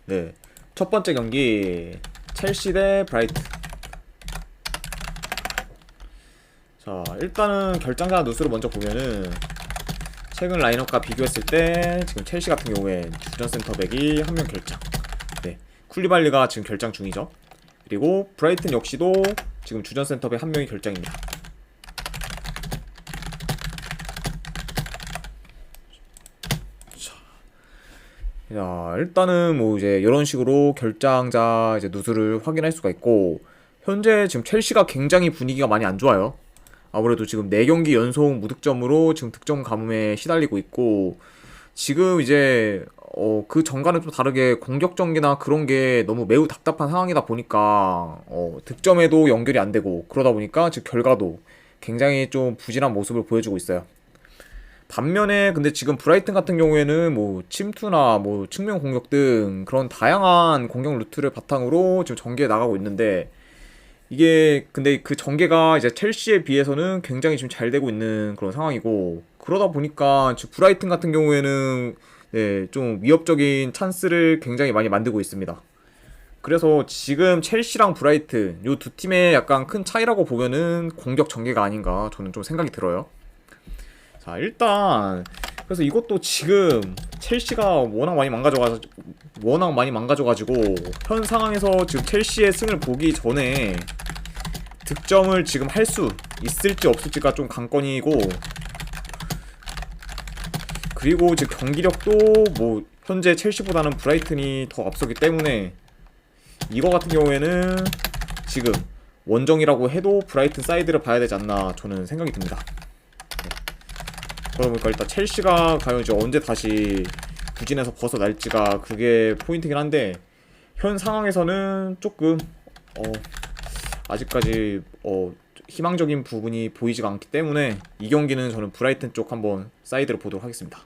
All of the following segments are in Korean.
네, 첫 번째 경기 첼시 대 브라이튼. 자, 일단은 결장자 누수를 먼저 보면은 최근 라인업과 비교했을 때 지금 첼시 같은 경우엔 주전 센터백이 한 명 결장. 네, 쿨리발리가 지금 결장 중이죠. 그리고 브라이튼 역시도 지금 주전 센터백 한 명이 결장입니다. 자, 일단은 뭐 이제 이런 식으로 결장자 이제 누수를 확인할 수가 있고, 현재 지금 첼시가 굉장히 분위기가 많이 안 좋아요. 아무래도 지금 4경기 연속 무득점으로 지금 득점 가뭄에 시달리고 있고, 지금 이제 그 전과는 좀 다르게 공격 전개나 그런 게 너무 매우 답답한 상황이다 보니까 득점에도 연결이 안 되고, 그러다 보니까 지금 결과도 굉장히 좀 부진한 모습을 보여주고 있어요. 반면에 근데 지금 브라이튼 같은 경우에는 뭐 침투나 뭐 측면 공격 등 그런 다양한 공격 루트를 바탕으로 지금 전개해 나가고 있는데, 이게 근데 그 전개가 이제 첼시에 비해서는 굉장히 지금 잘 되고 있는 그런 상황이고, 그러다 보니까 지금 브라이튼 같은 경우에는 네, 좀 위협적인 찬스를 굉장히 많이 만들고 있습니다. 그래서 지금 첼시랑 브라이튼 요 두 팀의 약간 큰 차이라고 보면은 공격 전개가 아닌가 저는 좀 생각이 들어요. 자, 일단 그래서 이것도 지금 첼시가 워낙 많이 망가져가지고 현 상황에서 지금 첼시의 승을 보기 전에 득점을 지금 할 수 있을지 없을지가 좀 관건이고, 그리고 지금 경기력도 뭐 현재 첼시보다는 브라이튼이 더 앞서기 때문에 이거 같은 경우에는 지금 원정이라고 해도 브라이튼 사이드를 봐야 되지 않나 저는 생각이 듭니다. 그러다 보니까 일단 첼시가 과연 이제 언제 다시 부진에서 벗어날지가 그게 포인트긴 한데, 현 상황에서는 조금 아직까지 희망적인 부분이 보이지가 않기 때문에 이 경기는 저는 브라이튼 쪽 한번 사이드를 보도록 하겠습니다.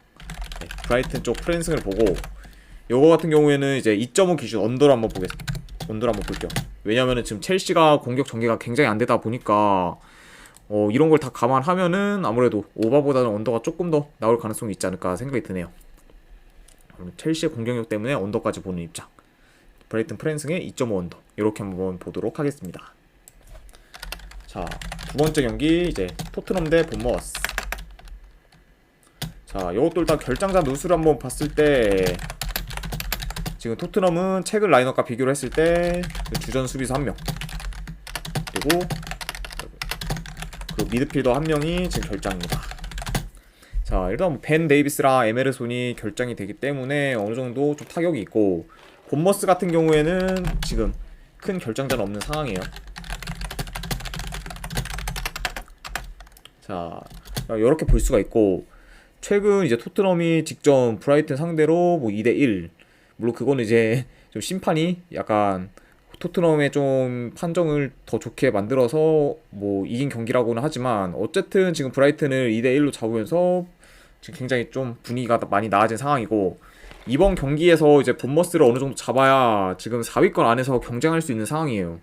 네, 브라이튼 쪽 프랜승을 보고, 요거 같은 경우에는 이제 2.5 기준 언더를 한번 볼게요. 왜냐면은 지금 첼시가 공격 전개가 굉장히 안 되다 보니까 이런 걸 다 감안하면은 아무래도 오버보다는 언더가 조금 더 나올 가능성이 있지 않을까 생각이 드네요. 첼시의 공격력 때문에 언더까지 보는 입장. 브라이튼 프랜승의 2.5 언더 이렇게 한번 보도록 하겠습니다. 자, 두 번째 경기 이제 토트넘 대 본머스. 자, 이것도 일단 결장자 누수를 한번 봤을 때 지금 토트넘은 최근 라인업과 비교를 했을 때 주전 수비수 1명, 그리고 그 미드필더 1명이 지금 결장입니다. 자, 일단 벤 데이비스랑 에메르손이 결장이 되기 때문에 어느 정도 좀 타격이 있고, 본머스 같은 경우에는 지금 큰 결장자는 없는 상황이에요. 자, 이렇게 볼 수가 있고, 최근 이제 토트넘이 직전 브라이튼 상대로 뭐 2대1, 물론 그거는 이제 좀 심판이 약간 토트넘의 좀 판정을 더 좋게 만들어서 뭐 이긴 경기라고는 하지만, 어쨌든 지금 브라이튼을 2대1로 잡으면서 지금 굉장히 좀 분위기가 많이 나아진 상황이고, 이번 경기에서 이제 본머스를 어느 정도 잡아야 지금 4위권 안에서 경쟁할 수 있는 상황이에요.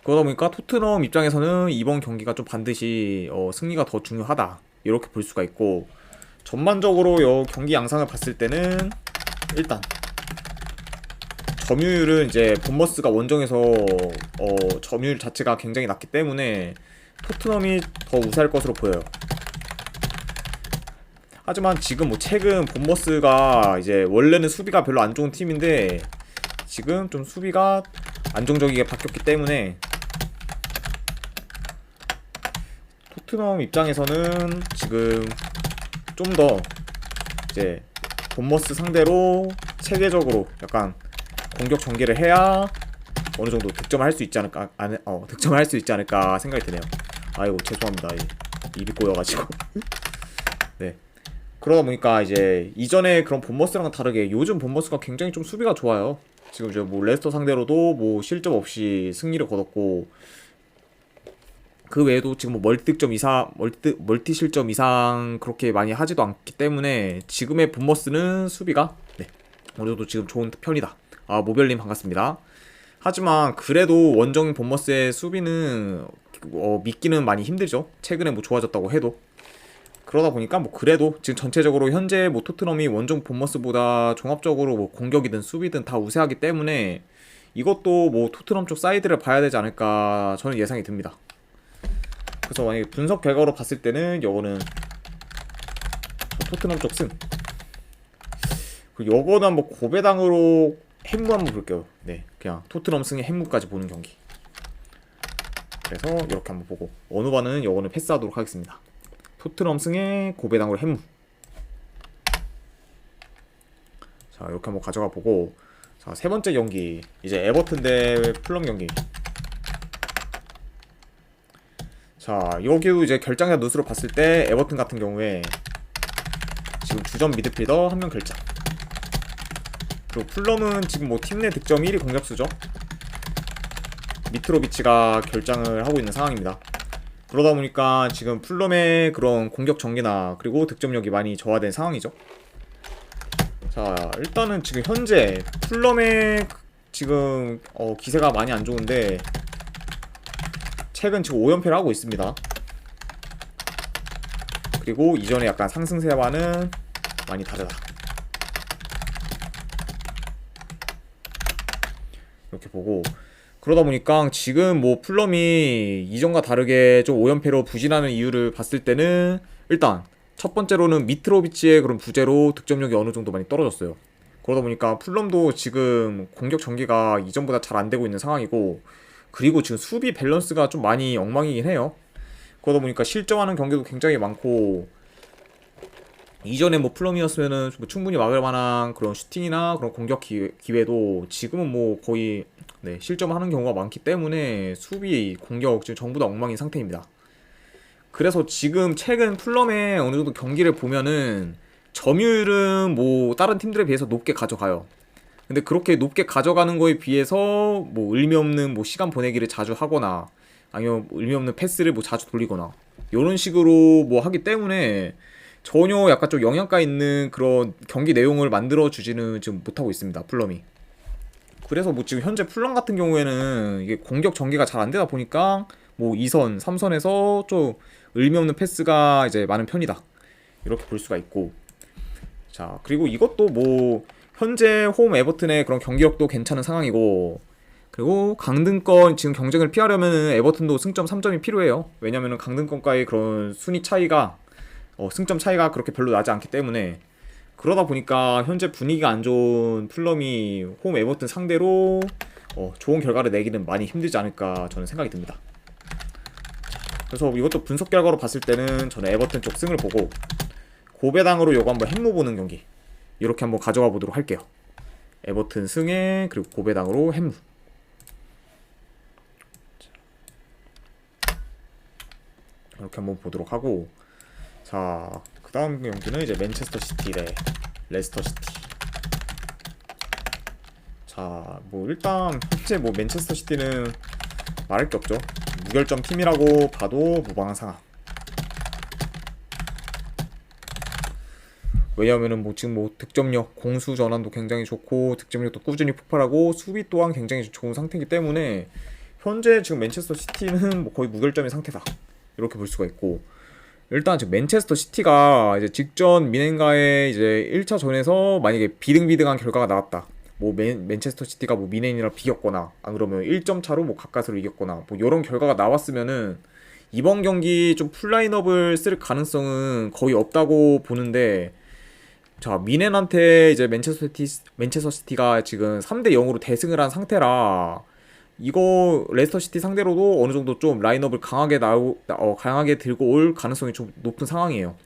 그러다 보니까 토트넘 입장에서는 이번 경기가 좀 반드시 승리가 더 중요하다 이렇게 볼 수가 있고, 전반적으로 경기 양상을 봤을 때는 일단 점유율은 이제 본머스가 원정에서 점유율 자체가 굉장히 낮기 때문에 토트넘이 더 우세할 것으로 보여요. 하지만 지금 뭐 최근 본머스가 이제 원래는 수비가 별로 안 좋은 팀인데 지금 좀 수비가 안정적이게 바뀌었기 때문에 토트넘 입장에서는 지금 좀 더 이제 본머스 상대로 체계적으로 약간 공격 전개를 해야 어느 정도 득점을 할 수 있지 않을까, 득점을 할 수 있지 않을까 생각이 드네요. 아이고, 죄송합니다. 입이 꼬여가지고. 네. 그러다 보니까 이제 이전에 그런 본머스랑은 다르게 요즘 본머스가 굉장히 좀 수비가 좋아요. 지금 이제 뭐 레스터 상대로도 뭐 실점 없이 승리를 거뒀고, 그 외에도 지금 뭐 멀티 실점 이상 그렇게 많이 하지도 않기 때문에 지금의 본머스는 수비가 네, 어느 정도 지금 좋은 편이다. 아, 모별님 반갑습니다. 하지만 그래도 원정인 본머스의 수비는 믿기는 많이 힘들죠. 최근에 뭐 좋아졌다고 해도. 그러다 보니까 뭐 그래도 지금 전체적으로 현재 뭐 토트넘이 원정 본머스보다 종합적으로 뭐 공격이든 수비든 다 우세하기 때문에 이것도 뭐 토트넘 쪽 사이드를 봐야 되지 않을까 저는 예상이 듭니다. 그래서 만약에 분석 결과로 봤을 때는 요거는 토트넘 쪽 승. 그리고 요거는 한번 고배당으로 핵무 한번 볼게요. 네, 그냥 토트넘 승의 핵무까지 보는 경기. 그래서 이렇게 한번 보고 어느 반은 요거는 패스하도록 하겠습니다. 토트넘 승의 고배당으로 핵무. 자, 이렇게 한번 가져가 보고, 자, 세 번째 경기 이제 에버튼 대 풀럼 경기. 자, 여기도 이제 결장자 누수로 봤을 때 에버튼 같은 경우에 지금 주전 미드필더 한 명 결장. 그리고 풀럼은 지금 뭐 팀 내 득점 1위 공격수죠. 미트로비치가 결장을 하고 있는 상황입니다. 그러다 보니까 지금 풀럼의 그런 공격 전개나 그리고 득점력이 많이 저하된 상황이죠. 자, 일단은 지금 현재 풀럼의 지금 기세가 많이 안 좋은데 최근 지금 5연패를 하고 있습니다. 그리고 이전에 약간 상승세와는 많이 다르다. 이렇게 보고, 그러다 보니까 지금 뭐 풀럼이 이전과 다르게 좀 5연패로 부진하는 이유를 봤을 때는 일단 첫 번째로는 미트로비치의 그런 부재로 득점력이 어느 정도 많이 떨어졌어요. 그러다 보니까 풀럼도 지금 공격 전개가 이전보다 잘 안 되고 있는 상황이고, 그리고 지금 수비 밸런스가 좀 많이 엉망이긴 해요. 그러다 보니까 실점하는 경기도 굉장히 많고, 이전에 뭐 풀럼이었으면은 뭐 충분히 막을 만한 그런 슈팅이나 그런 공격 기회도 지금은 뭐 거의 실점하는 경우가 많기 때문에 수비, 공격 지금 전부 다 엉망인 상태입니다. 그래서 지금 최근 풀럼의 어느 정도 경기를 보면은 점유율은 뭐 다른 팀들에 비해서 높게 가져가요. 근데 그렇게 높게 가져가는 거에 비해서 뭐 의미 없는 뭐 시간 보내기를 자주 하거나 아니면 의미 없는 패스를 뭐 자주 돌리거나 이런 식으로 뭐 하기 때문에 전혀 약간 좀 영향가 있는 그런 경기 내용을 만들어 주지는 지금 못하고 있습니다, 풀럼이. 그래서 뭐 지금 현재 풀럼 같은 경우에는 이게 공격 전개가 잘 안 되다 보니까 뭐 2선, 3선에서 좀 의미 없는 패스가 이제 많은 편이다. 이렇게 볼 수가 있고. 자, 그리고 이것도 뭐 현재 홈 에버튼의 그런 경기력도 괜찮은 상황이고, 그리고 강등권 지금 경쟁을 피하려면은 에버튼도 승점 3점이 필요해요. 왜냐면은 강등권과의 그런 순위 차이가 승점 차이가 그렇게 별로 나지 않기 때문에, 그러다 보니까 현재 분위기가 안 좋은 풀럼이 홈 에버튼 상대로 좋은 결과를 내기는 많이 힘들지 않을까 저는 생각이 듭니다. 그래서 이것도 분석 결과로 봤을 때는 저는 에버튼 쪽 승을 보고 고배당으로 요거 한번 핵무 보는 경기 이렇게 한번 가져가 보도록 할게요. 에버튼 승에 그리고 고배당으로 핵무. 이렇게 한번 보도록 하고, 자, 그 다음 경기는 이제 맨체스터 시티 대 레스터 시티. 자, 뭐 일단 현재 뭐 맨체스터 시티는 말할 게 없죠. 무결점 팀이라고 봐도 무방한 상황. 왜냐하면은 뭐 지금 뭐 득점력, 공수 전환도 굉장히 좋고 득점력도 꾸준히 폭발하고 수비 또한 굉장히 좋은 상태이기 때문에 현재 지금 맨체스터 시티는 뭐 거의 무결점의 상태다. 이렇게 볼 수가 있고, 일단 지금 맨체스터 시티가 이제 직전 미넨과의 이제 1차 전에서 만약에 비등비등한 결과가 나왔다. 뭐 맨체스터 시티가 뭐 미넨이랑 비겼거나 안 그러면 1점 차로 뭐 가까스로 이겼거나 뭐 이런 결과가 나왔으면은 이번 경기 좀 풀라인업을 쓸 가능성은 거의 없다고 보는데, 자, 미넨한테 이제 맨체스터 시티가 지금 3대 0으로 대승을 한 상태라 이거 레스터 시티 상대로도 어느 정도 좀 라인업을 강하게 들고 올 가능성이 좀 높은 상황이에요.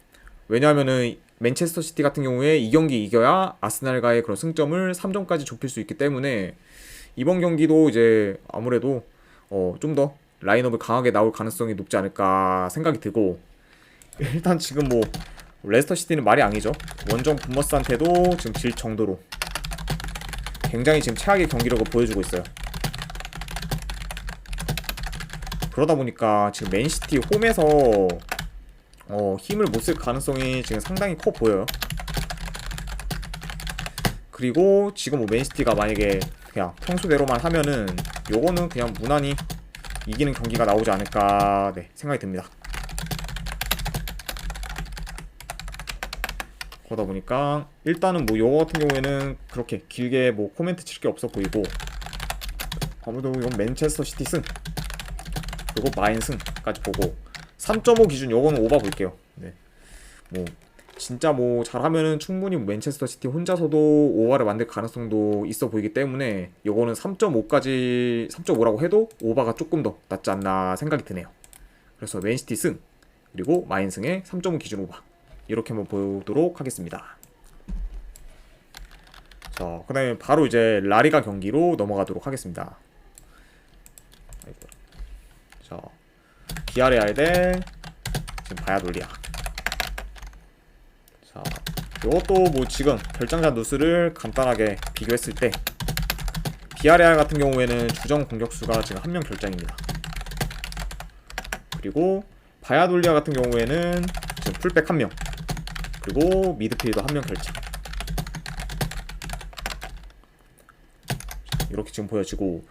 왜냐하면은 맨체스터 시티 같은 경우에 이 경기 이겨야 아스날과의 그런 승점을 3점까지 좁힐 수 있기 때문에 이번 경기도 이제 아무래도 좀 더 라인업을 강하게 나올 가능성이 높지 않을까 생각이 들고, 일단 지금 뭐 레스터 시티는 말이 아니죠. 원정 본머스한테도 지금 질 정도로 굉장히 지금 최악의 경기력을 보여주고 있어요. 그러다 보니까 지금 맨시티 홈에서 힘을 못 쓸 가능성이 지금 상당히 커 보여요. 그리고 지금 뭐 맨시티가 만약에 그냥 평소대로만 하면은 요거는 그냥 무난히 이기는 경기가 나오지 않을까 생각이 듭니다. 그러다 보니까 일단은 뭐 요거 같은 경우에는 그렇게 길게 뭐 코멘트 칠 게 없어 보이고, 아무래도 요 맨체스터 시티 승 그리고 마인 승까지 보고 3.5 기준 요거는 오바 볼게요. 네. 뭐 진짜 뭐 잘하면은 충분히 맨체스터 시티 혼자서도 오바를 만들 가능성도 있어 보이기 때문에 요거는 3.5까지 3.5라고 해도 오바가 조금 더 낫지 않나 생각이 드네요. 그래서 맨시티 승 그리고 마인 승의 3.5 기준 오바 이렇게 한번 보도록 하겠습니다. 자, 그 다음에 바로 이제 라리가 경기로 넘어가도록 하겠습니다. 자, 비아레알 대 지금 바야돌리아. 자, 이것도 뭐 지금 결장자 누수를 간단하게 비교했을 때 비아레알 같은 경우에는 주전 공격수가 지금 1명 결장입니다. 그리고 바야돌리아 같은 경우에는 지금 풀백 1명 그리고 미드필더 1명 결장, 이렇게 지금 보여지고,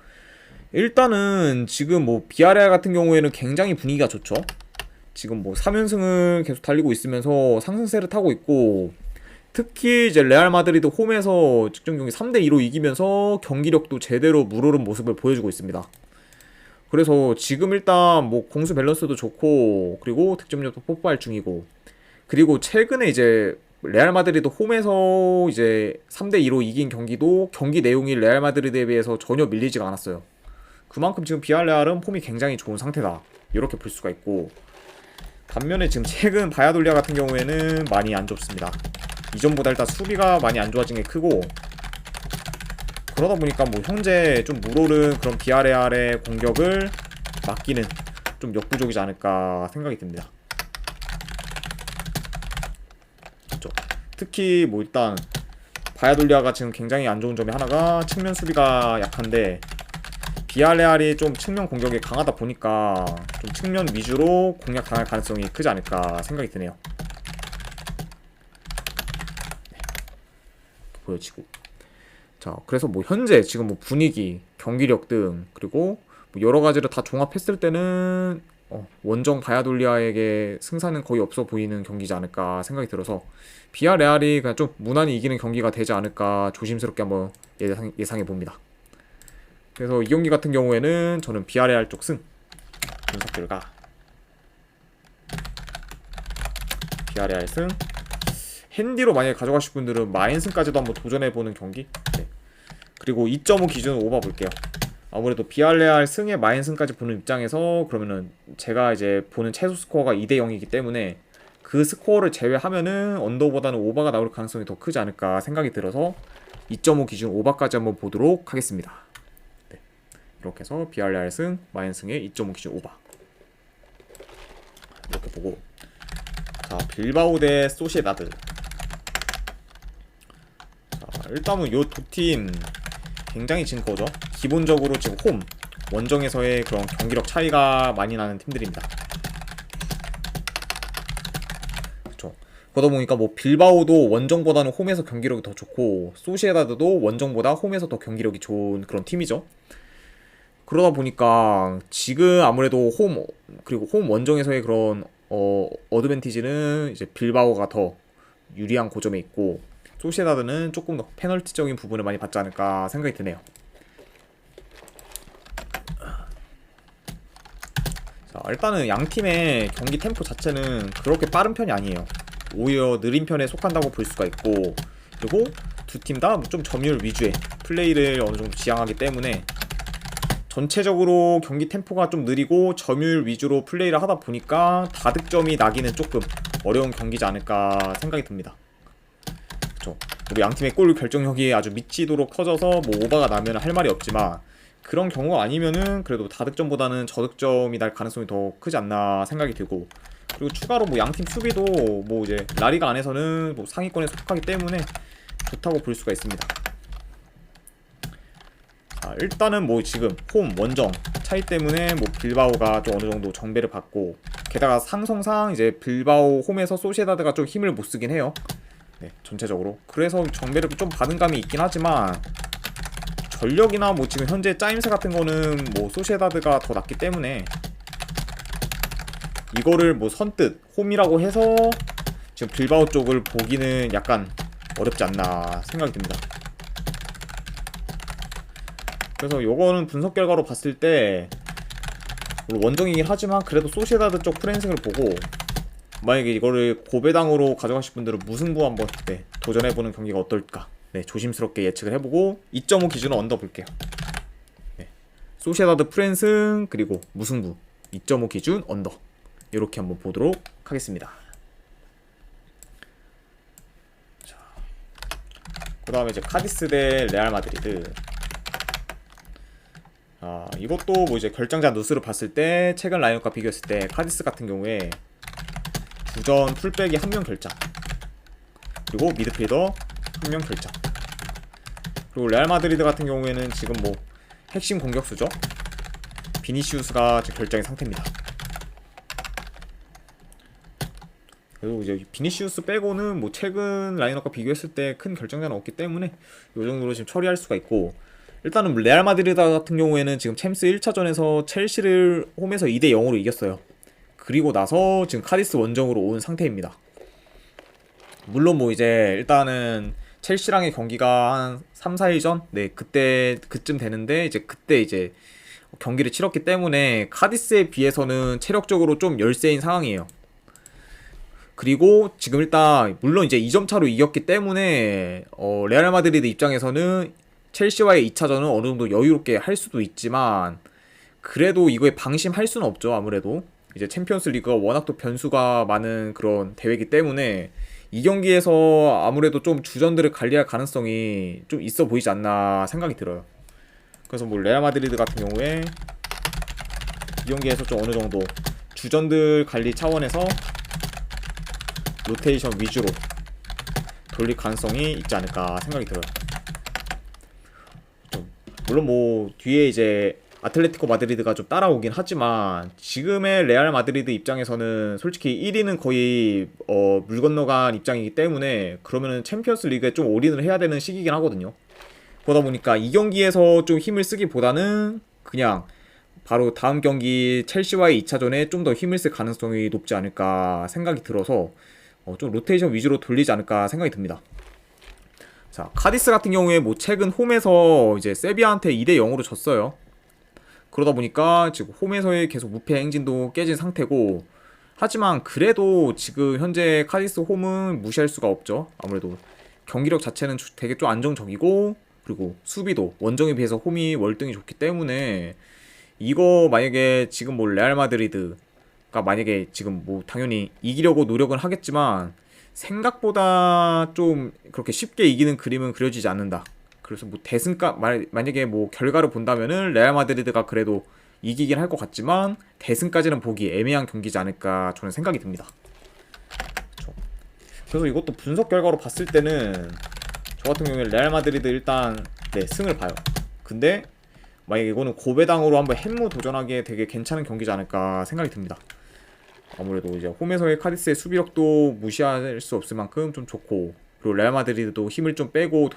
일단은 지금 뭐 비아레알 같은 경우에는 굉장히 분위기가 좋죠. 지금 뭐 3연승을 계속 달리고 있으면서 상승세를 타고 있고, 특히 이제 레알 마드리드 홈에서 직전 경기 3대2로 이기면서 경기력도 제대로 물오른 모습을 보여주고 있습니다. 그래서 지금 일단 뭐 공수 밸런스도 좋고, 그리고 득점력도 폭발 중이고, 그리고 최근에 이제 레알 마드리드 홈에서 이제 3대2로 이긴 경기도 경기 내용이 레알 마드리드에 비해서 전혀 밀리지가 않았어요. 그만큼 지금 비알레알은 폼이 굉장히 좋은 상태다, 이렇게 볼 수가 있고, 반면에 지금 최근 바야돌리아 같은 경우에는 많이 안 좋습니다. 이전보다 일단 수비가 많이 안 좋아진 게 크고, 그러다 보니까 뭐 현재 좀 물오른 그런 비아레알의 공격을 막기는 좀 역부족이지 않을까 생각이 듭니다. 그렇죠. 특히 뭐 일단 바야돌리아가 지금 굉장히 안 좋은 점이 하나가 측면 수비가 약한데, 비아레알이 좀 측면 공격이 강하다 보니까 좀 측면 위주로 공략 당할 가능성이 크지 않을까 생각이 드네요. 네. 보여지고. 자, 그래서 뭐 현재 지금 뭐 분위기, 경기력 등 그리고 뭐 여러 가지를 다 종합했을 때는 원정 바야돌리아에게 승산은 거의 없어 보이는 경기지 않을까 생각이 들어서 비아레알이 그냥 좀 무난히 이기는 경기가 되지 않을까 조심스럽게 한번 예상해 봅니다. 그래서 이 경기 같은 경우에는 저는 비아레알 쪽 승, 분석 결과 비아레알 승, 핸디로 만약에 가져가실 분들은 마인 승까지도 한번 도전해보는 경기. 네. 그리고 2.5 기준 오바 볼게요. 아무래도 비알레알 승에 마인 승까지 보는 입장에서 그러면은 제가 이제 보는 최소 스코어가 2대 0이기 때문에 그 스코어를 제외하면은 언더보다는 오바가 나올 가능성이 더 크지 않을까 생각이 들어서 2.5 기준 오바까지 한번 보도록 하겠습니다. 네. 이렇게 해서 비알레알 승, 마인 승의 2.5 기준 오바 이렇게 보고, 자, 빌바오 대 소시에다드. 자, 일단은 요 두 팀 굉장히 진 거죠. 기본적으로 지금 홈, 원정에서의 그런 경기력 차이가 많이 나는 팀들입니다. 그쵸. 그러다 보니까 뭐 빌바오도 원정보다는 홈에서 경기력이 더 좋고, 소시에다드도 원정보다 홈에서 더 경기력이 좋은 그런 팀이죠. 그러다 보니까 지금 아무래도 홈, 그리고 홈 원정에서의 그런 어드밴티지는 이제 빌바오가 더 유리한 고점에 있고, 소시에다드는 조금 더 페널티적인 부분을 많이 받지 않을까 생각이 드네요. 자, 일단은 양 팀의 경기 템포 자체는 그렇게 빠른 편이 아니에요. 오히려 느린 편에 속한다고 볼 수가 있고, 그리고 두 팀 다 좀 점유율 위주의 플레이를 어느 정도 지향하기 때문에 전체적으로 경기 템포가 좀 느리고 점유율 위주로 플레이를 하다 보니까 다득점이 나기는 조금 어려운 경기지 않을까 생각이 듭니다. 그렇죠. 그리고 양 팀의 골 결정력이 아주 미치도록 커져서 뭐 오바가 나면 할 말이 없지만, 그런 경우가 아니면은 그래도 다득점보다는 저득점이 날 가능성이 더 크지 않나 생각이 들고, 그리고 추가로 뭐 양팀 수비도 뭐 이제 라리가 안에서는 뭐 상위권에 속하기 때문에 좋다고 볼 수가 있습니다. 자, 일단은 뭐 지금 홈 원정 차이 때문에 뭐 빌바오가 좀 어느 정도 정배를 받고, 게다가 상성상 이제 빌바오 홈에서 소시에다드가 좀 힘을 못 쓰긴 해요. 네, 전체적으로. 그래서 정배를 좀 받은 감이 있긴 하지만, 전력이나 뭐 지금 현재 짜임새 같은 거는 뭐 소시에다드가 더 낫기 때문에 이거를 뭐 선뜻 홈이라고 해서 지금 빌바오 쪽을 보기는 약간 어렵지 않나 생각이 듭니다. 그래서 요거는 분석 결과로 봤을 때 원정이긴 하지만 그래도 소시에다드 쪽 프랜생을 보고 만약에 이거를 고배당으로 가져가실 분들은 무승부 한번 도전해보는 경기가 어떨까 조심스럽게 예측을 해보고 2.5 기준으로 언더 볼게요. 소시에다드 프랜승 그리고 무승부 2.5 기준 언더 이렇게 한번 보도록 하겠습니다. 그 다음에 이제 카디스 대 레알 마드리드. 이것도 뭐 이제 결장자 누수를 봤을 때 최근 라인업과 비교했을 때 카디스 같은 경우에 주전 풀백이 1명 결장, 그리고 미드필더 1명 결장, 그리고 레알 마드리드 같은 경우에는 지금 뭐 핵심 공격수죠, 비니시우스가 지금 결장의 상태입니다. 그리고 이제 비니시우스 빼고는 뭐 최근 라인업과 비교했을 때 큰 결정자는 없기 때문에 이 정도로 지금 처리할 수가 있고, 일단은 레알 마드리드 같은 경우에는 지금 챔스 1차전에서 첼시를 홈에서 2대 0으로 이겼어요. 그리고 나서 지금 카디스 원정으로 온 상태입니다. 물론 뭐 이제 일단은 첼시랑의 경기가 한 3, 4일 전? 그쯤 되는데 그때 이제 경기를 치렀기 때문에 카디스에 비해서는 체력적으로 좀 열세인 상황이에요. 그리고 지금 일단 물론 이제 2점 차로 이겼기 때문에 레알 마드리드 입장에서는 첼시와의 2차전은 어느 정도 여유롭게 할 수도 있지만 그래도 이거에 방심할 수는 없죠. 아무래도 이제 챔피언스 리그가 워낙 또 변수가 많은 그런 대회이기 때문에 이 경기에서 아무래도 좀 주전들을 관리할 가능성이 좀 있어 보이지 않나 생각이 들어요. 그래서 뭐 레알 마드리드 같은 경우에 이 경기에서 좀 어느 정도 주전들 관리 차원에서 로테이션 위주로 돌릴 가능성이 있지 않을까 생각이 들어요. 물론 뭐 뒤에 이제 아틀레티코 마드리드가 좀 따라오긴 하지만 지금의 레알 마드리드 입장에서는 솔직히 1위는 거의 물 건너간 입장이기 때문에 그러면은 챔피언스 리그에 좀 올인을 해야 되는 시기긴 하거든요. 그러다 보니까 이 경기에서 좀 힘을 쓰기보다는 그냥 바로 다음 경기 첼시와의 2차전에 좀 더 힘을 쓸 가능성이 높지 않을까 생각이 들어서 좀 로테이션 위주로 돌리지 않을까 생각이 듭니다. 자, 카디스 같은 경우에 뭐 최근 홈에서 이제 세비야한테 2대 0으로 졌어요. 그러다 보니까 지금 홈에서의 계속 무패 행진도 깨진 상태고, 하지만 그래도 지금 현재 카디스 홈은 무시할 수가 없죠. 아무래도 경기력 자체는 되게 좀 안정적이고, 그리고 수비도 원정에 비해서 홈이 월등히 좋기 때문에 이거 만약에 지금 뭐 레알 마드리드가 만약에 지금 뭐 당연히 이기려고 노력은 하겠지만 생각보다 좀 그렇게 쉽게 이기는 그림은 그려지지 않는다. 그래서 뭐 만약에 뭐 결과를 본다면은 레알 마드리드가 그래도 이기긴 할 것 같지만 대승까지는 보기 애매한 경기지 않을까 저는 생각이 듭니다. 그래서 이것도 분석 결과로 봤을 때는 저 같은 경우에 레알 마드리드 일단 승을 봐요. 근데 만약에 이거는 고배당으로 한번 햄무 도전하기에 되게 괜찮은 경기지 않을까 생각이 듭니다. 아무래도 이제 홈에서의 카디스의 수비력도 무시할 수 없을 만큼 좀 좋고, 그리고 레알 마드리드도 힘을 좀 빼고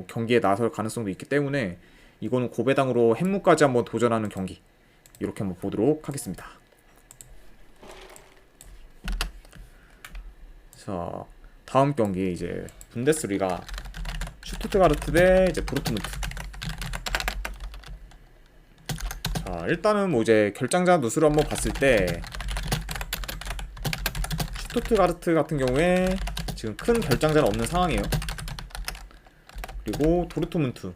경기에 나설 가능성도 있기 때문에 이거는 고배당으로 햄무까지 한번 도전하는 경기, 이렇게 한번 보도록 하겠습니다. 자, 다음 경기 이제 분데스리가 슈투트가르트 대 이제 도르트문트. 자, 일단은 뭐 이제 결장자 누수를 한번 봤을 때 슈투트가르트 같은 경우에 지금 큰 결장자는 없는 상황이에요. 그리고 도르트문트는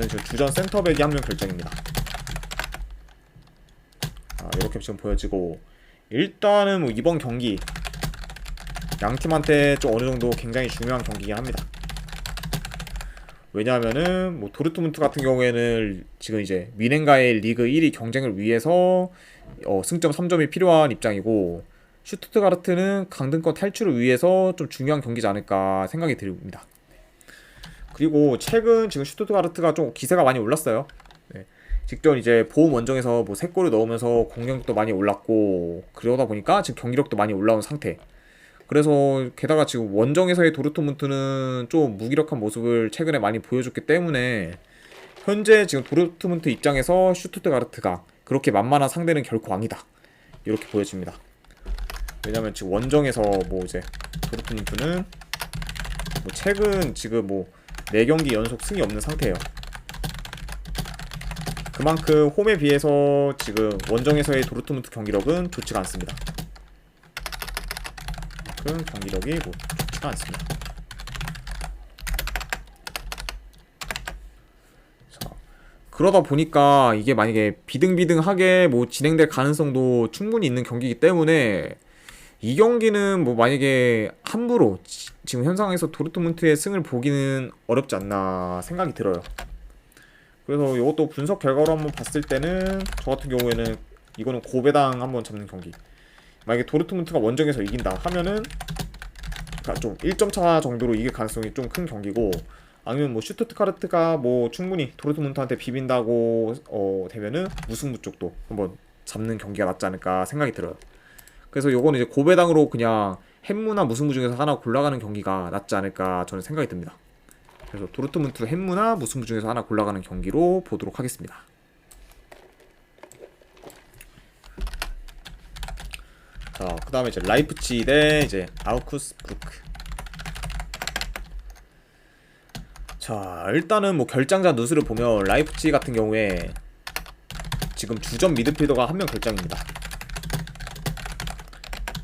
지금 주전 센터백이 한 명 결정입니다. 이렇게 지금 보여지고, 일단은 뭐 이번 경기 양팀한테 좀 어느 정도 굉장히 중요한 경기이긴 합니다. 왜냐하면은 뭐 도르트문트 같은 경우에는 지금 이제 미넨가의 리그 1위 경쟁을 위해서 승점 3점이 필요한 입장이고, 슈투트가르트는 강등권 탈출을 위해서 좀 중요한 경기지 않을까 생각이 듭니다. 그리고 최근 지금 슈투트가르트가 좀 기세가 많이 올랐어요. 직전 이제 보험 원정에서 뭐 3골을 넣으면서 공격력도 많이 올랐고, 그러다 보니까 지금 경기력도 많이 올라온 상태. 그래서 게다가 지금 원정에서의 도르트문트는 좀 무기력한 모습을 최근에 많이 보여줬기 때문에 현재 지금 도르트문트 입장에서 슈투트가르트가 그렇게 만만한 상대는 결코 아니다, 이렇게 보여집니다. 왜냐면 지금 원정에서 뭐 이제 도르트문트는 뭐 최근 지금 뭐 4경기 연속 승이 없는 상태예요. 그만큼 홈에 비해서 지금 원정에서의 도르트문트 경기력은 좋지가 않습니다. 그만큼 경기력이 뭐 좋지가 않습니다. 자, 그러다 보니까 이게 만약에 비등비등하게 뭐 진행될 가능성도 충분히 있는 경기이기 때문에 이 경기는 뭐 만약에 함부로 지금 현상에서 도르트문트의 승을 보기는 어렵지 않나 생각이 들어요. 그래서 이것도 분석 결과로 한번 봤을 때는 저 같은 경우에는 이거는 고배당 한번 잡는 경기. 만약에 도르트문트가 원정에서 이긴다 하면은 그러니까 좀 1점 차 정도로 이길 가능성이 좀 큰 경기고, 아니면 뭐 슈투트가르트가 뭐 충분히 도르트문트한테 비빈다고 되면은 무승부 쪽도 한번 잡는 경기가 낫지 않을까 생각이 들어요. 그래서 요거는 이제 고배당으로 그냥 햄무나 무승부 중에서 하나 골라가는 경기가 낫지 않을까 저는 생각이 듭니다. 그래서 도르트문트 햄무나 무승부 중에서 하나 골라가는 경기로 보도록 하겠습니다. 자, 그 다음에 이제 라이프치 대 이제 아우크스부르크. 자, 일단은 뭐 결장자 누수를 보면 라이프치 같은 경우에 지금 주전 미드필더가 한 명 결장입니다.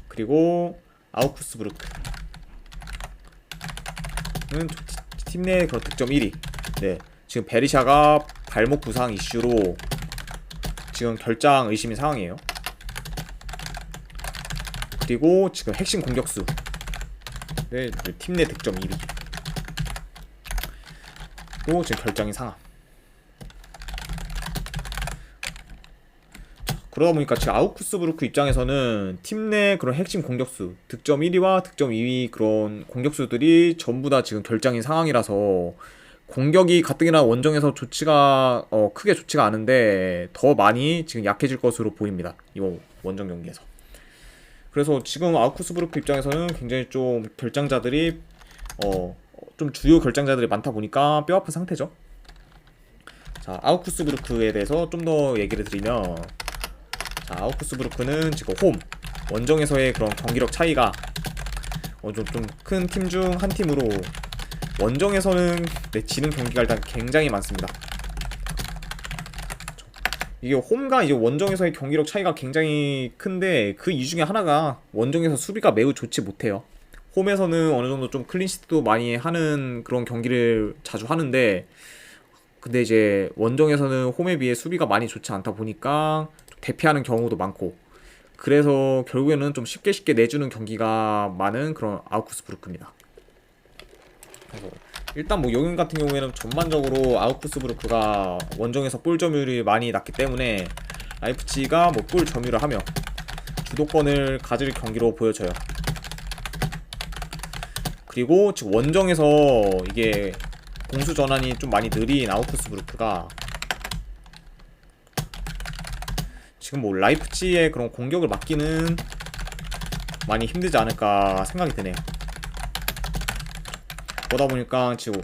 그리고 아우크스부르크는 팀 내 그런 득점 1위. 네, 지금 베리샤가 발목 부상 이슈로 지금 결장 의심인 상황이에요. 그리고 지금 핵심 공격수, 네, 팀 내 득점 1위. 또 지금 결장인 상황. 그러다 보니까 지금 아우크스부르크 입장에서는 팀 내 그런 핵심 공격수, 득점 1위와 득점 2위 그런 공격수들이 전부 다 지금 결장인 상황이라서 공격이 가뜩이나 원정에서 좋지가 크게 좋지가 않은데 더 많이 지금 약해질 것으로 보입니다. 이번 원정 경기에서. 그래서 지금 아우크스부르크 입장에서는 굉장히 좀 결장자들이 좀 주요 결장자들이 많다 보니까 뼈아픈 상태죠. 자, 아우크스부르크에 대해서 좀 더 얘기를 드리면, 자, 아우크스부르크는 지금 홈 원정에서의 그런 경기력 차이가 좀 큰 팀 중 한 팀으로 원정에서는 지는 경기가 일단 굉장히 많습니다. 이게 홈과 이제 원정에서의 경기력 차이가 굉장히 큰데 그 이유 중에 하나가 원정에서 수비가 매우 좋지 못해요. 홈에서는 어느 정도 좀 클린시트도 많이 하는 그런 경기를 자주 하는데, 근데 이제 원정에서는 홈에 비해 수비가 많이 좋지 않다 보니까 대피하는 경우도 많고, 그래서 결국에는 좀 쉽게 내주는 경기가 많은 그런 아우크스부르크입니다. 그래서 일단 뭐 여기 같은 경우에는 전반적으로 아우크스부르크가 원정에서 볼 점유율이 많이 낮기 때문에 라이프치히가 뭐 볼 점유를 하며 주도권을 가질 경기로 보여져요. 그리고 지금 원정에서 이게 공수 전환이 좀 많이 느린 아우크스부르크가 지금 뭐 라이프치히의 그런 공격을 막기는 많이 힘들지 않을까 생각이 드네요. 그러다 보니까 지금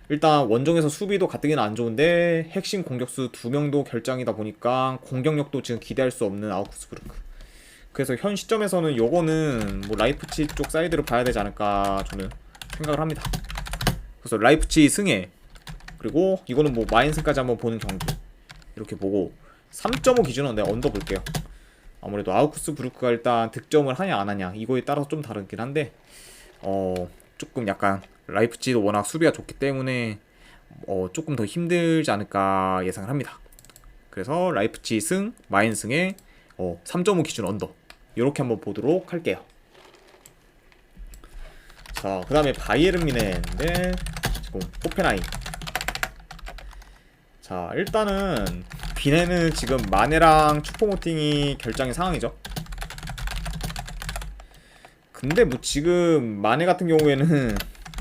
일단 원정에서 수비도 가뜩이나 안 좋은데 핵심 공격수 2명도 결장이다 보니까 공격력도 지금 기대할 수 없는 아우크스부르크. 그래서 현 시점에서는 요거는 뭐 라이프치히 쪽 사이드를 봐야 되지 않을까 저는 생각을 합니다. 그래서 라이프치히 승에, 그리고 이거는 뭐 마인승까지 한번 보는 경기 이렇게 보고 3.5 기준은 내가 언더 볼게요. 아무래도 아우크스부르크가 일단 득점을 하냐 안 하냐 이거에 따라서 좀 다르긴 한데 조금 약간 라이프치히도 워낙 수비가 좋기 때문에 조금 더 힘들지 않을까 예상을 합니다. 그래서 라이프치히 승, 마인 승에 3.5 기준 언더 이렇게 한번 보도록 할게요. 자, 그 다음에 바이에른 뮌헨인데 지금 호펜하임. 자, 일단은 뮌헨은 지금 마네랑 추포모팅이 결장의 상황이죠. 근데 뭐 지금 마네 같은 경우에는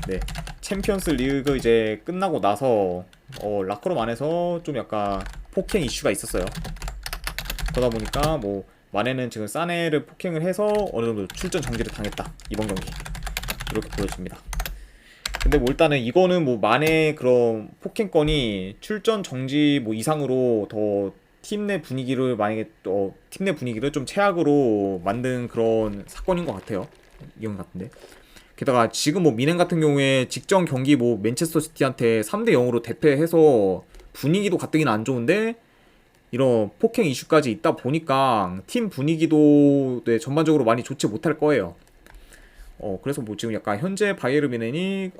네, 챔피언스 리그 이제 끝나고 나서 라커룸 안에서 좀 약간 폭행 이슈가 있었어요. 그러다 보니까 뭐 마네는 지금 사네를 폭행을 해서 어느 정도 출전 정지를 당했다 이번 경기 이렇게 보여집니다. 근데 뭐 일단은 이거는 뭐 마네 그런 폭행건이 출전 정지 뭐 이상으로 더 팀 내 분위기를 만약에 또 팀 내 분위기를 좀 최악으로 만든 그런 사건인 것 같아요. 이건 같은데. 게다가 지금 뭐 미넨 같은 경우에 직전 경기 뭐 맨체스터 시티한테 3대 0으로 대패해서 분위기도 가뜩이나 안 좋은데 이런 폭행 이슈까지 있다 보니까 팀 분위기도 네, 전반적으로 많이 좋지 못할 거예요. 그래서 뭐 지금 약간 현재 바이에른 뮌헨이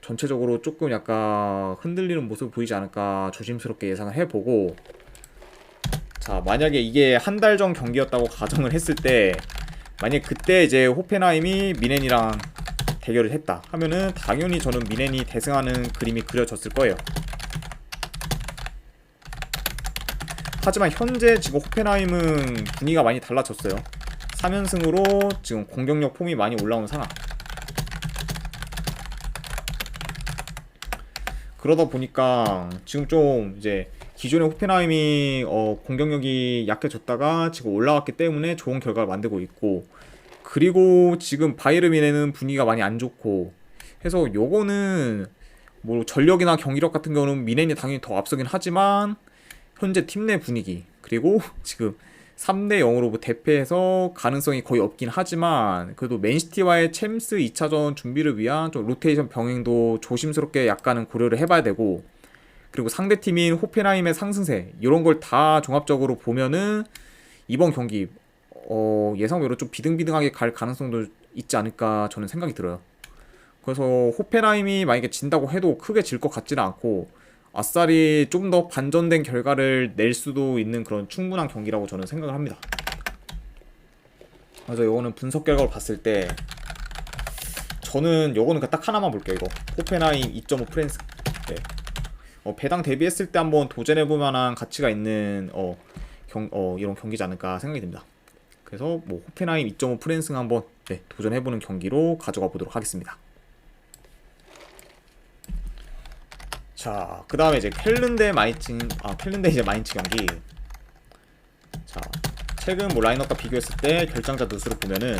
전체적으로 조금 약간 흔들리는 모습을 보이지 않을까 조심스럽게 예상을 해보고, 자 만약에 이게 한 달 전 경기였다고 가정을 했을 때 만약 그때 이제 호펜하임이 미넨이랑 대결을 했다 하면은 당연히 저는 미넨이 대승하는 그림이 그려졌을 거예요. 하지만 현재 지금 호펜하임은 분위기가 많이 달라졌어요. 3연승으로 지금 공격력 폼이 많이 올라온 상황. 그러다 보니까 지금 좀 이제 기존의 호펜하임이 공격력이 약해졌다가 지금 올라왔기 때문에 좋은 결과를 만들고 있고, 그리고 지금 바이에른 뮌헨은 분위기가 많이 안 좋고 해서 요거는 뭐 전력이나 경기력 같은 경우는 뮌헨이 당연히 더 앞서긴 하지만 현재 팀 내 분위기 그리고 지금 3대 0으로 뭐 대패해서 가능성이 거의 없긴 하지만 그래도 맨시티와의 챔스 2차전 준비를 위한 좀 로테이션 병행도 조심스럽게 약간은 고려를 해봐야 되고, 그리고 상대팀인 호펜하임의 상승세 이런 걸 다 종합적으로 보면은 이번 경기 예상외로 좀 비등비등하게 갈 가능성도 있지 않을까 저는 생각이 들어요. 그래서 호펜하임이 만약에 진다고 해도 크게 질 것 같지는 않고 아싸리 좀 더 반전된 결과를 낼 수도 있는 그런 충분한 경기라고 저는 생각을 합니다. 그래서 요거는 분석 결과를 봤을 때 저는 요거는 딱 하나만 볼게요. 이거 호펜하임 2.5 프랜스. 네. 배당 대비했을 때 한번 도전해볼 만한 가치가 있는 이런 경기지 않을까 생각이 듭니다. 그래서 뭐 호펜하임 2.5 프랜승 한번 도전해보는 경기로 가져가 보도록 하겠습니다. 자, 그 다음에 이제 켈른 대 이제 마인츠 경기. 자, 최근 뭐 라인업과 비교했을 때 결장자 누수를 보면은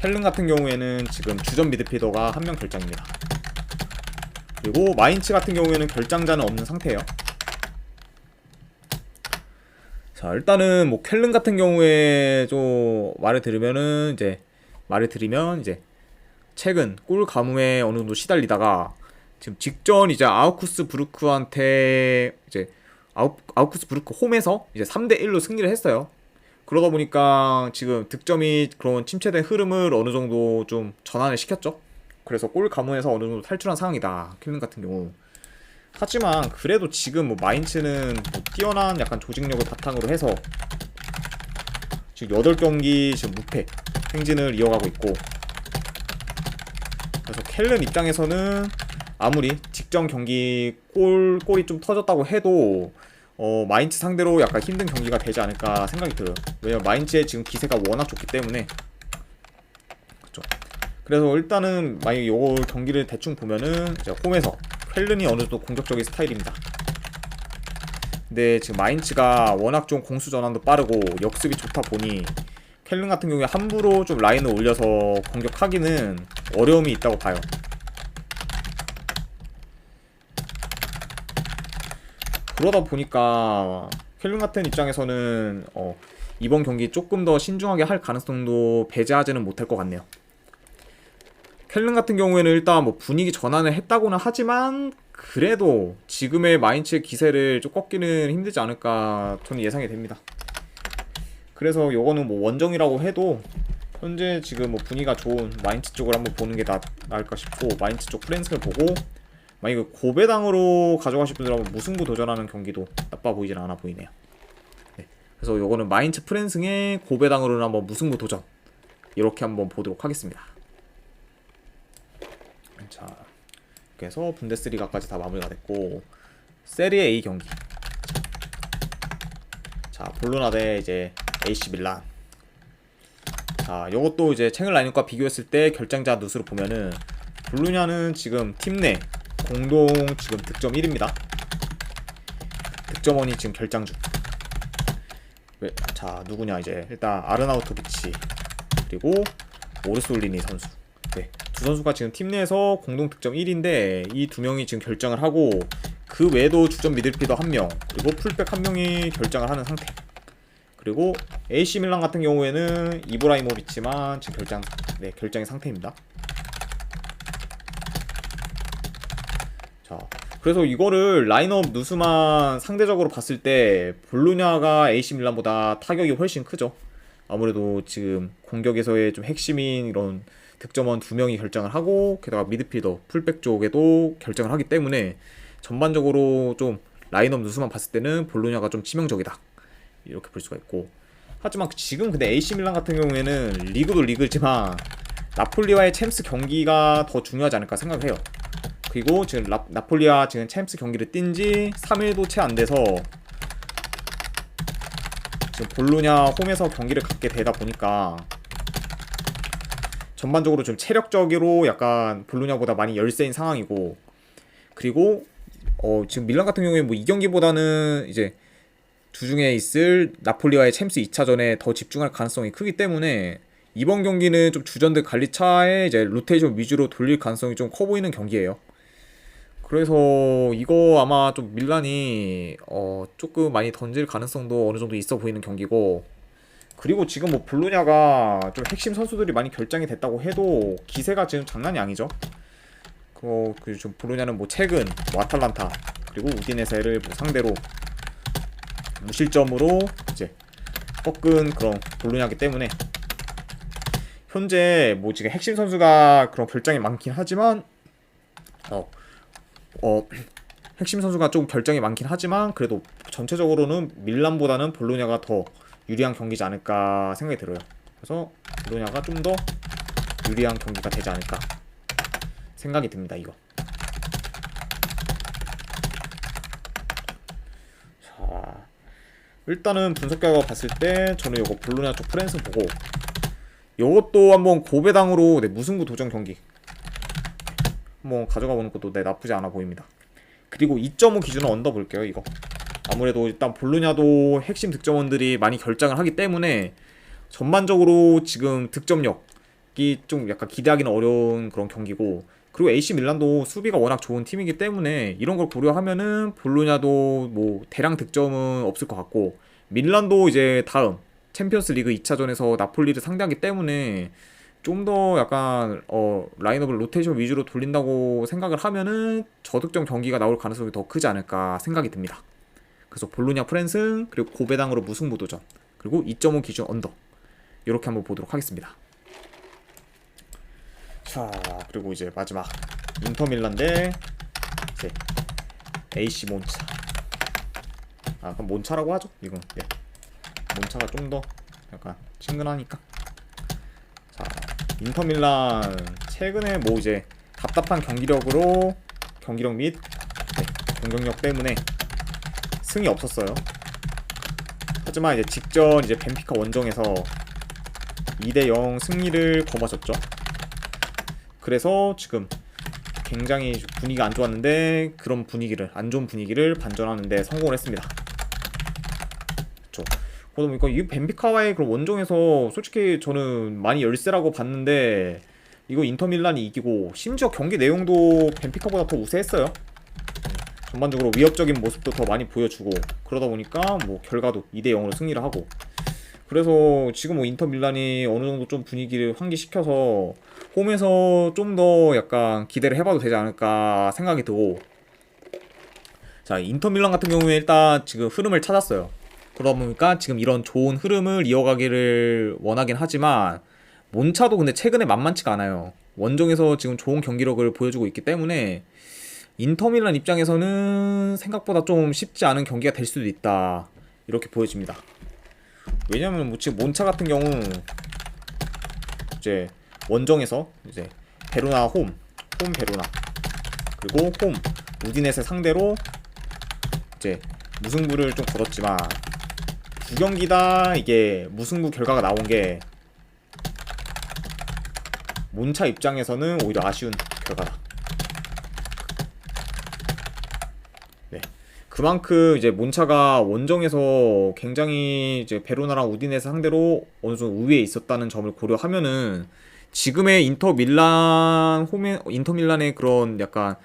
켈른 같은 경우에는 지금 주전 미드필더가 한 명 결장입니다. 그리고 마인츠 같은 경우에는 결장자는 없는 상태예요. 자, 일단은 뭐 켈른 같은 경우에 좀 말을 드리면 이제 최근 골 가뭄에 어느 정도 시달리다가 지금 직전 이제 아우쿠스부르크한테 이제 아우쿠스부르크 홈에서 이제 3대 1로 승리를 했어요. 그러다 보니까 지금 득점이 그런 침체된 흐름을 어느 정도 좀 전환을 시켰죠. 그래서 골 가문에서 어느 정도 탈출한 상황이다, 킬른 같은 경우. 하지만 그래도 지금 뭐 마인츠는 뭐 뛰어난 약간 조직력을 바탕으로 해서 지금 8경기 지금 무패 행진을 이어가고 있고, 그래서 켈른 입장에서는 아무리 직전 경기 골이 좀 터졌다고 해도 마인츠 상대로 약간 힘든 경기가 되지 않을까 생각이 들어요. 왜냐면 마인츠의 지금 기세가 워낙 좋기 때문에. 그렇죠. 그래서 일단은 만약에 요 경기를 대충 보면은 이제 홈에서 켈른이 어느 정도 공격적인 스타일입니다. 근데 지금 마인츠가 워낙 좀 공수 전환도 빠르고 역습이 좋다 보니 켈른 같은 경우에 함부로 좀 라인을 올려서 공격하기는 어려움이 있다고 봐요. 그러다 보니까 켈른 같은 입장에서는 이번 경기 조금 더 신중하게 할 가능성도 배제하지는 못할 것 같네요. 켈른 같은 경우에는 일단 뭐 분위기 전환을 했다고는 하지만 그래도 지금의 마인츠의 기세를 좀 꺾기는 힘들지 않을까 저는 예상이 됩니다. 그래서 요거는 뭐 원정이라고 해도 현재 지금 뭐 분위기가 좋은 마인츠 쪽을 한번 보는 게 나을까 싶고, 마인츠 쪽 프랜스를 보고 만약에 고배당으로 가져가실 분들하고 무승부 도전하는 경기도 나빠 보이진 않아 보이네요. 네. 그래서 요거는 마인츠 프랜승의 고배당으로는 한번 무승부 도전 이렇게 한번 보도록 하겠습니다. 자, 그래서 분데스리가까지 다 마무리가 됐고, 세리에 A 경기. 자, 볼로나 대 이제 AC 밀란. 자, 요것도 이제 최근 라인업과 비교했을 때 결장자 누수를 보면은 볼로냐는 지금 팀 내 공동 지금 득점 1위입니다. 득점원이 지금 결장주. 자, 누구냐 이제 일단 아르나우토비치 그리고 오르솔리니 선수. 네, 두 선수가 지금 팀 내에서 공동 득점 1위인데 이 두 명이 지금 결정을 하고, 그 외에도 주전 미들필더 1명, 그리고 풀백 1명이 결장을 하는 상태. 그리고 AC 밀란 같은 경우에는 이브라이모비치만 지금 결장의 상태입니다. 자, 그래서 이거를 라인업 누수만 상대적으로 봤을 때 볼로냐가 AC 밀란보다 타격이 훨씬 크죠. 아무래도 지금 공격에서의 좀 핵심인 이런 득점원 2명이 결정을 하고, 게다가 미드필더 풀백 쪽에도 결정을 하기 때문에 전반적으로 좀 라인업 누수만 봤을 때는 볼로냐가 좀 치명적이다, 이렇게 볼 수가 있고. 하지만 지금 근데 AC 밀란 같은 경우에는 리그도 리그지만 나폴리와의 챔스 경기가 더 중요하지 않을까 생각을 해요. 그리고 지금 나폴리와 지금 챔스 경기를 뛴 지 3일도 채 안 돼서 지금 볼로냐 홈에서 경기를 갖게 되다 보니까 전반적으로 좀 체력적으로 약간 볼로냐보다 많이 열세인 상황이고, 그리고 지금 밀란 같은 경우에 뭐 이 경기보다는 이제 주중에 있을 나폴리와의 챔스 2차전에 더 집중할 가능성이 크기 때문에 이번 경기는 좀 주전들 관리차에 이제 로테이션 위주로 돌릴 가능성이 좀 커 보이는 경기예요. 그래서 이거 아마 좀 밀란이 조금 많이 던질 가능성도 어느 정도 있어 보이는 경기고, 그리고 지금 뭐 볼로냐가 좀 핵심 선수들이 많이 결장이 됐다고 해도 기세가 지금 장난이 아니죠. 좀 볼로냐는 뭐 최근 뭐 아탈란타 그리고 우디네세를 뭐 상대로 무실점으로 이제 꺾은 그런 볼로냐기 때문에 현재 뭐 지금 핵심 선수가 그런 결장이 많긴 하지만 핵심 선수가 좀 결정이 많긴 하지만 그래도 전체적으로는 밀란보다는 볼로냐가 더 유리한 경기지 않을까 생각이 들어요. 그래서 볼로냐가 좀 더 유리한 경기가 되지 않을까 생각이 듭니다. 이거. 자, 일단은 분석 결과 봤을 때 저는 이거 볼로냐 쪽 프랜스 보고, 이것도 한번 고배당으로 무승부 도전 경기 한번 가져가 보는 것도 나쁘지 않아 보입니다. 그리고 2.5 기준은 언더 볼게요. 이거 아무래도 일단 볼로냐도 핵심 득점원들이 많이 결장을 하기 때문에 전반적으로 지금 득점력이 좀 약간 기대하기는 어려운 그런 경기고, 그리고 AC 밀란도 수비가 워낙 좋은 팀이기 때문에 이런 걸 고려하면은 볼로냐도 뭐 대량 득점은 없을 것 같고, 밀란도 이제 다음 챔피언스 리그 2차전에서 나폴리를 상대하기 때문에 좀 더 약간 라인업을 로테이션 위주로 돌린다고 생각을 하면은 저득점 경기가 나올 가능성이 더 크지 않을까 생각이 듭니다. 그래서 볼로냐 프랜스, 그리고 고배당으로 무승부 도전, 그리고 2.5 기준 언더, 이렇게 한번 보도록 하겠습니다. 자, 그리고 이제 마지막 인터밀란 대 이제 AC 몬차. 그럼 몬차라고 하죠 이건. 네, 몬차가 좀 더 약간 친근하니까. 자, 인터밀란 최근에 뭐 이제 답답한 경기력 및 공격력 때문에 승이 없었어요. 하지만 이제 직전 이제 벤피카 원정에서 2대0 승리를 거머쥐었죠. 그래서 지금 굉장히 분위기가 안 좋았는데 그런 안 좋은 분위기를 반전하는데 성공을 했습니다. 그렇죠. 그러다 보니까 이 벤피카와의 그런 원정에서 솔직히 저는 많이 열세라고 봤는데 이거 인터밀란이 이기고, 심지어 경기 내용도 벤피카보다 더 우세했어요. 전반적으로 위협적인 모습도 더 많이 보여주고, 그러다 보니까 뭐 결과도 2대0으로 승리를 하고, 그래서 지금 뭐 인터밀란이 어느 정도 좀 분위기를 환기시켜서 홈에서 좀 더 약간 기대를 해봐도 되지 않을까 생각이 들고, 자, 인터밀란 같은 경우에 일단 지금 흐름을 찾았어요. 그러다 보니까 지금 이런 좋은 흐름을 이어가기를 원하긴 하지만 몬차도 근데 최근에 만만치가 않아요. 원정에서 지금 좋은 경기력을 보여주고 있기 때문에 인터밀란 입장에서는 생각보다 좀 쉽지 않은 경기가 될 수도 있다, 이렇게 보여집니다. 왜냐면 뭐 지금 몬차 같은 경우 이제 원정에서 이제 베로나 홈 베로나, 그리고 홈 우디네세 상대로 이제 무승부를 좀 거뒀지만 두 경기 다 이게 무승부 결과가 나온 게 몬차 입장에서는 오히려 아쉬운 결과다. 네, 그만큼 이제 몬차가 원정에서 굉장히 이제 베로나랑 우디네세 상대로 어느 정도 우위에 있었다는 점을 고려하면은 지금의 인터밀란의 그런 약간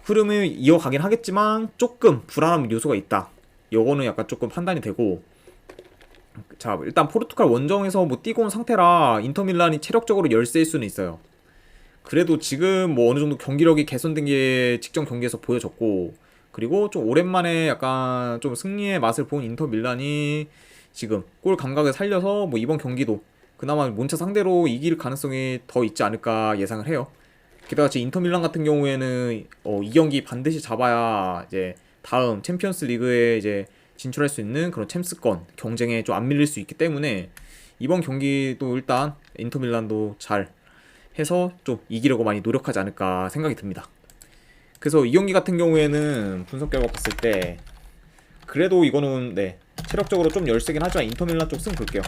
흐름을 이어가긴 하겠지만 조금 불안한 요소가 있다. 요거는 약간 조금 판단이 되고, 자 일단 포르투갈 원정에서 뭐 뛰고 온 상태라 인터밀란이 체력적으로 열세일 수는 있어요. 그래도 지금 뭐 어느 정도 경기력이 개선된 게 직전 경기에서 보여졌고, 그리고 좀 오랜만에 약간 좀 승리의 맛을 본 인터 밀란이 지금 골 감각을 살려서 뭐 이번 경기도 그나마 몬차 상대로 이길 가능성이 더 있지 않을까 예상을 해요. 게다가 제 인터 밀란 같은 경우에는 이 경기 반드시 잡아야 이제 다음 챔피언스 리그에 이제 진출할 수 있는 그런 챔스권 경쟁에 좀 안 밀릴 수 있기 때문에 이번 경기도 일단 인터 밀란도 잘 해서 좀 이기려고 많이 노력하지 않을까 생각이 듭니다. 그래서 이 경기 같은 경우에는 분석 결과 봤을 때 그래도 이거는 네 체력적으로 좀 열세긴 하지만 인터밀란 쪽 승 볼게요.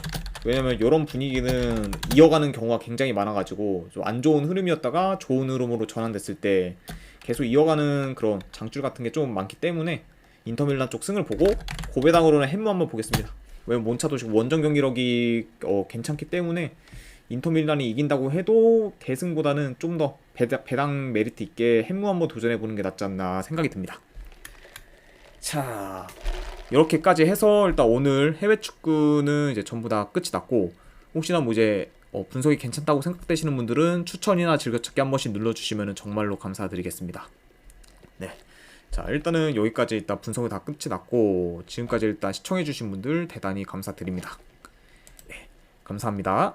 왜냐면 이런 분위기는 이어가는 경우가 굉장히 많아가지고 좀 안 좋은 흐름이었다가 좋은 흐름으로 전환됐을 때 계속 이어가는 그런 장줄 같은 게 좀 많기 때문에 인터밀란 쪽 승을 보고 고배당으로는 햄무 한번 보겠습니다. 왜냐면 몬차도 지금 원정 경기력이 괜찮기 때문에 인터밀란이 이긴다고 해도 대승보다는 좀 더 배당 메리트 있게 햄무 한번 도전해보는 게 낫지 않나 생각이 듭니다. 자, 이렇게까지 해서 일단 오늘 해외 축구는 이제 전부 다 끝이 났고, 혹시나 뭐 이제 분석이 괜찮다고 생각되시는 분들은 추천이나 즐겨찾기 한 번씩 눌러주시면 정말로 감사드리겠습니다. 네. 자, 일단은 여기까지 일단 분석이 다 끝이 났고, 지금까지 일단 시청해주신 분들 대단히 감사드립니다. 네, 감사합니다.